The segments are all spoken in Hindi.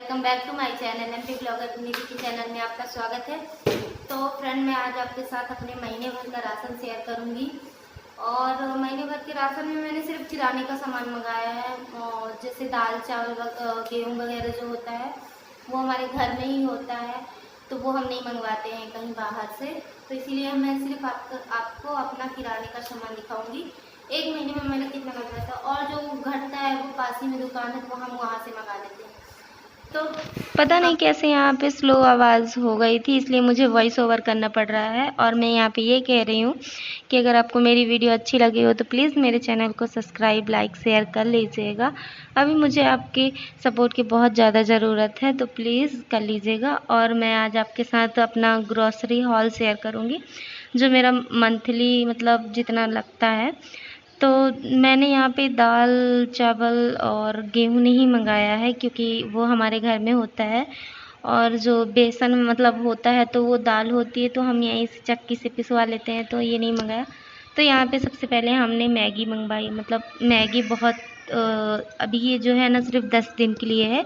Welcome back to my channel MP blogger Nidhi के चैनल में आपका स्वागत है। तो फ्रेंड, मैं आज आपके साथ अपने महीने भर का राशन शेयर करूंगी। और महीने भर के राशन में मैंने सिर्फ किराने का सामान मंगाया है, और जैसे दाल चावल गेहूँ वगैरह जो होता है वो हमारे घर में ही होता है, तो वो हम नहीं मंगवाते हैं कहीं बाहर से। तो इसीलिए मैं सिर्फ आपको अपना किराने का सामान दिखाऊंगी। एक महीने में मैंने कितना मंगवाया था, और जो घटता है वो पास ही में दुकान है तो हम वहाँ से मंगा लेते हैं। तो पता नहीं कैसे यहाँ पे स्लो आवाज़ हो गई थी, इसलिए मुझे वॉइस ओवर करना पड़ रहा है। और मैं यहाँ पे ये कह रही हूँ कि अगर आपको मेरी वीडियो अच्छी लगी हो तो प्लीज़ मेरे चैनल को सब्सक्राइब लाइक शेयर कर लीजिएगा। अभी मुझे आपकी सपोर्ट की बहुत ज़्यादा ज़रूरत है, तो प्लीज़ कर लीजिएगा। और मैं आज आपके साथ अपना ग्रॉसरी हॉल शेयर करूँगी, जो मेरा मंथली मतलब जितना लगता है। तो मैंने यहाँ पे दाल चावल और गेहूँ नहीं मंगाया है, क्योंकि वो हमारे घर में होता है। और जो बेसन मतलब होता है तो वो दाल होती है, तो हम यहीं से चक्की से पिसवा लेते हैं, तो ये नहीं मंगाया। तो यहाँ पे सबसे पहले हमने मैगी मंगवाई, मतलब मैगी बहुत अभी ये जो है ना सिर्फ 10 दिन के लिए है,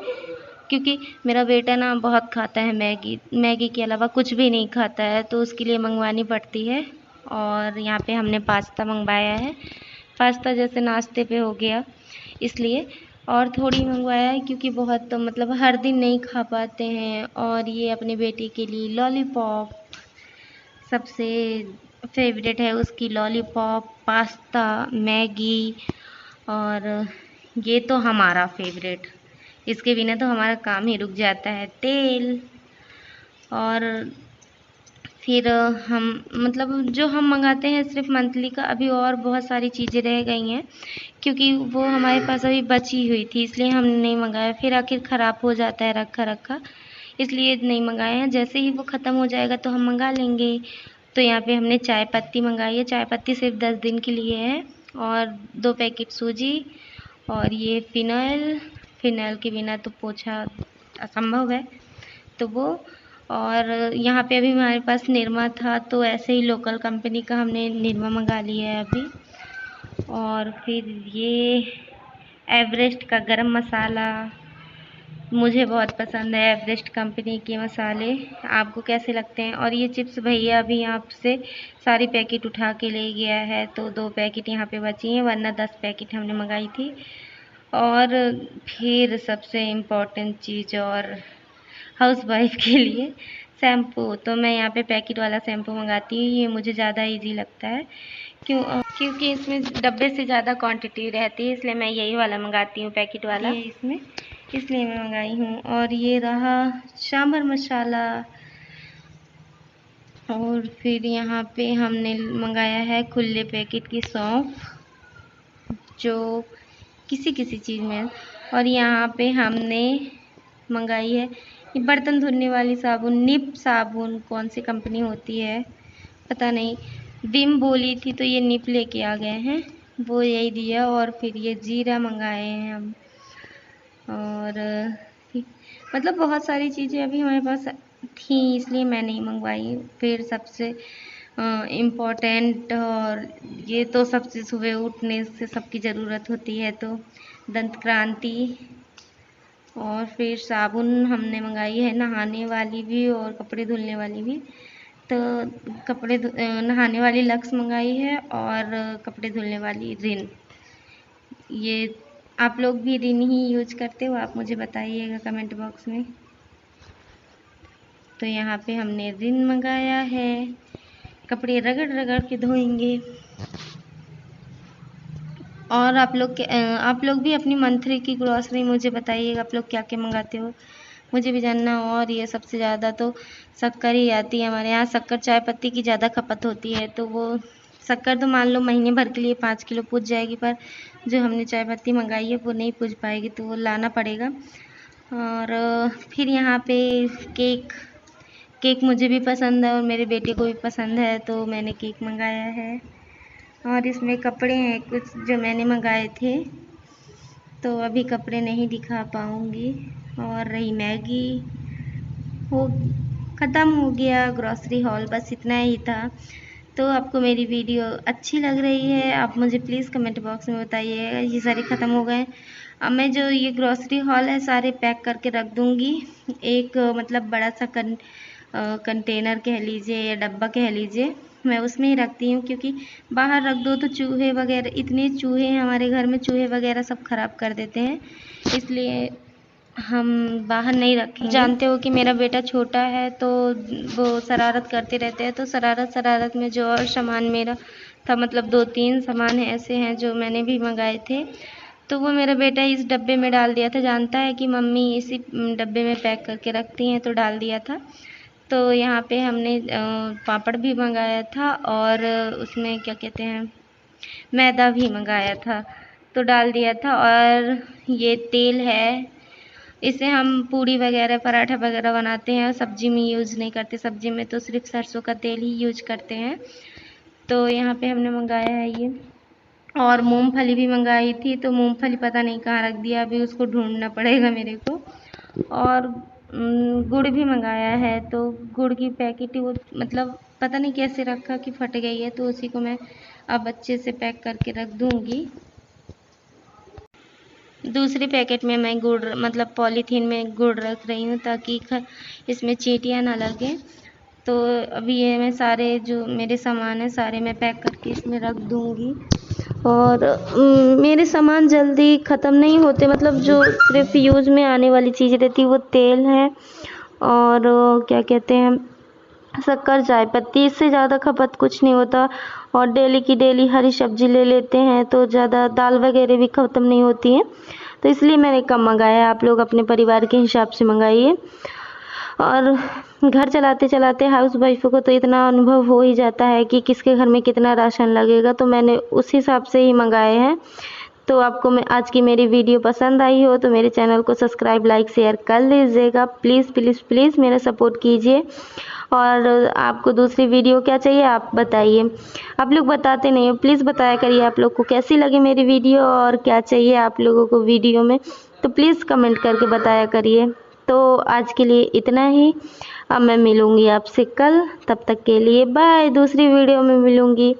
क्योंकि मेरा बेटा ना बहुत खाता है मैगी, मैगी के अलावा कुछ भी नहीं खाता है, तो उसके लिए मंगवानी पड़ती है। और यहाँ पे हमने पास्ता मंगवाया है, पास्ता जैसे नाश्ते पे हो गया इसलिए। और थोड़ी मंगवाया है क्योंकि बहुत मतलब हर दिन नहीं खा पाते हैं। और ये अपने बेटे के लिए लॉलीपॉप, सबसे फेवरेट है उसकी लॉलीपॉप, पास्ता, मैगी। और ये तो हमारा फेवरेट, इसके बिना तो हमारा काम ही रुक जाता है, तेल। और फिर हम मतलब जो हम मंगाते हैं सिर्फ मंथली का, अभी और बहुत सारी चीज़ें रह गई हैं, क्योंकि वो हमारे पास अभी बची हुई थी, इसलिए हमने नहीं मंगाया। फिर आखिर ख़राब हो जाता है रखा रखा, इसलिए नहीं मंगाए हैं। जैसे ही वो ख़त्म हो जाएगा तो हम मंगा लेंगे। तो यहाँ पे हमने चाय पत्ती मंगाई है, चाय पत्ती सिर्फ 10 दिन के लिए है। और 2 पैकेट सूजी, और ये फ़िनाइल, फ़िनाइल के बिना तो पोछा असंभव है, तो वो। और यहाँ पे अभी हमारे पास निरमा था, तो ऐसे ही लोकल कंपनी का हमने निरमा मंगा लिया है अभी। और फिर ये एवरेस्ट का गरम मसाला, मुझे बहुत पसंद है एवरेस्ट कंपनी के मसाले, आपको कैसे लगते हैं। और ये चिप्स भैया अभी यहाँ से सारी पैकेट उठा के ले गया है, तो 2 पैकेट यहाँ पे बची हैं, वरना 10 पैकेट हमने मंगाई थी। और फिर सबसे इम्पोर्टेंट चीज़ और हाउसवाइफ के लिए शैम्पू, तो मैं यहाँ पे पैकेट वाला शैम्पू मंगाती हूँ, ये मुझे ज़्यादा इजी लगता है। क्योंकि इसमें डब्बे से ज़्यादा क्वांटिटी रहती है, इसलिए मैं यही वाला मंगाती हूँ, पैकेट वाला ये इसमें, इसलिए मैं मंगाई हूँ। और ये रहा सांभर मसाला। और फिर यहाँ पे हमने मंगाया है खुले पैकेट की सौंफ, जो किसी किसी चीज़ में। और यहाँ पे हमने मंगाई है ये बर्तन धुलने वाली साबुन, निप साबुन, कौन सी कंपनी होती है पता नहीं, विम बोली थी तो ये निप लेके आ गए हैं, वो यही दिया। और फिर ये जीरा मंगाए हैं हम। और मतलब बहुत सारी चीज़ें अभी हमारे पास थी, इसलिए मैं नहीं मंगवाई। फिर सबसे इम्पोर्टेंट, और ये तो सबसे सुबह उठने से सबकी ज़रूरत होती है, तो दंत क्रांति। और फिर साबुन हमने मंगाई है, नहाने वाली भी और कपड़े धुलने वाली भी। तो नहाने वाली लक्स मंगाई है, और कपड़े धुलने वाली रिन। ये आप लोग भी रिन ही यूज करते हो, आप मुझे बताइएगा कमेंट बॉक्स में। तो यहाँ पे हमने रिन मंगाया है, कपड़े रगड़ रगड़ के धोएंगे। और आप लोग भी अपनी मंथली की ग्रॉसरी मुझे बताइएगा, आप लोग क्या क्या मंगाते हो, मुझे भी जानना। और ये सबसे ज़्यादा तो शक्कर ही आती है हमारे यहाँ, शक्कर चाय पत्ती की ज़्यादा खपत होती है, तो वो शक्कर तो मान लो महीने भर के लिए 5 किलो पूज जाएगी, पर जो हमने चाय पत्ती मंगाई है वो नहीं पूज पाएगी, तो वो लाना पड़ेगा। और फिर यहाँ पे केक मुझे भी पसंद है और मेरे बेटे को भी पसंद है, तो मैंने केक मंगाया है। और इसमें कपड़े हैं कुछ जो मैंने मंगाए थे, तो अभी कपड़े नहीं दिखा पाऊँगी। और रही मैगी, हो ख़त्म हो गया ग्रॉसरी हॉल, बस इतना ही था। तो आपको मेरी वीडियो अच्छी लग रही है, आप मुझे प्लीज़ कमेंट बॉक्स में बताइएगा। ये सारे ख़त्म हो गए। अब मैं जो ये ग्रॉसरी हॉल है सारे पैक करके रख दूँगी। एक मतलब बड़ा सा कंटेनर कह लीजिए या डब्बा कह लीजिए, मैं उसमें ही रखती हूँ, क्योंकि बाहर रख दो तो चूहे वगैरह, इतने चूहे हैं हमारे घर में, चूहे वगैरह सब ख़राब कर देते हैं, इसलिए हम बाहर नहीं रखेंगे। जानते हो कि मेरा बेटा छोटा है तो वो शरारत करते रहते हैं, तो शरारत में जो और सामान मेरा था, मतलब 2-3 सामान ऐसे हैं जो मैंने भी मंगाए थे, तो वो मेरा बेटा इस डब्बे में डाल दिया था। जानता है कि मम्मी इसी डब्बे में पैक करके रखती हैं, तो डाल दिया था। तो यहाँ पे हमने पापड़ भी मंगाया था और उसमें क्या कहते हैं, मैदा भी मंगाया था, तो डाल दिया था। और ये तेल है, इसे हम पूड़ी वगैरह पराठा वगैरह बनाते हैं, सब्जी में यूज़ नहीं करते, सब्जी में तो सिर्फ सरसों का तेल ही यूज करते हैं। तो यहाँ पे हमने मंगाया है ये। और मूंगफली भी मंगाई थी, तो मूंगफली पता नहीं कहाँ रख दिया, अभी उसको ढूंढना पड़ेगा मेरे को। और गुड़ भी मंगाया है, तो गुड़ की पैकेट वो मतलब पता नहीं कैसे रखा कि फट गई है, तो उसी को मैं अब अच्छे से पैक करके रख दूँगी। दूसरे पैकेट में मैं गुड़ मतलब पॉलीथीन में गुड़ रख रही हूँ, ताकि इसमें चींटियाँ ना लगें। तो अभी ये मैं सारे जो मेरे सामान है सारे मैं पैक करके इसमें रख दूँगी। और मेरे सामान जल्दी ख़त्म नहीं होते, मतलब जो सिर्फ यूज़ में आने वाली चीज़ रहती है वो तेल है और क्या कहते हैं, शक्कर, चाय पत्ती, इससे ज़्यादा खपत कुछ नहीं होता। और डेली की डेली हरी सब्जी ले लेते हैं तो ज़्यादा दाल वगैरह भी ख़त्म नहीं होती हैं, तो इसलिए मैंने कम मंगाया। आप लोग अपने परिवार के हिसाब से मंगाइए। और घर चलाते चलाते हाउस वाइफ को तो इतना अनुभव हो ही जाता है कि किसके घर में कितना राशन लगेगा, तो मैंने उस हिसाब से ही मंगाए हैं। तो आपको मैं आज की मेरी वीडियो पसंद आई हो तो मेरे चैनल को सब्सक्राइब, लाइक, शेयर कर लीजिएगा। प्लीज़ प्लीज़ प्लीज़ मेरा सपोर्ट कीजिए। और आपको दूसरी वीडियो क्या चाहिए आप बताइए, आप लोग बताते नहीं हो, प्लीज़ बताया करिए आप लोग को कैसी लगी मेरी वीडियो और क्या चाहिए आप लोगों को वीडियो में, तो प्लीज़ कमेंट करके बताया करिए। तो आज के लिए इतना ही, अब मैं मिलूँगी आपसे कल, तब तक के लिए बाय। दूसरी वीडियो में मिलूँगी,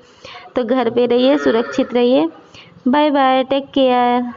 तो घर पे रहिए, सुरक्षित रहिए। Bye bye, take care.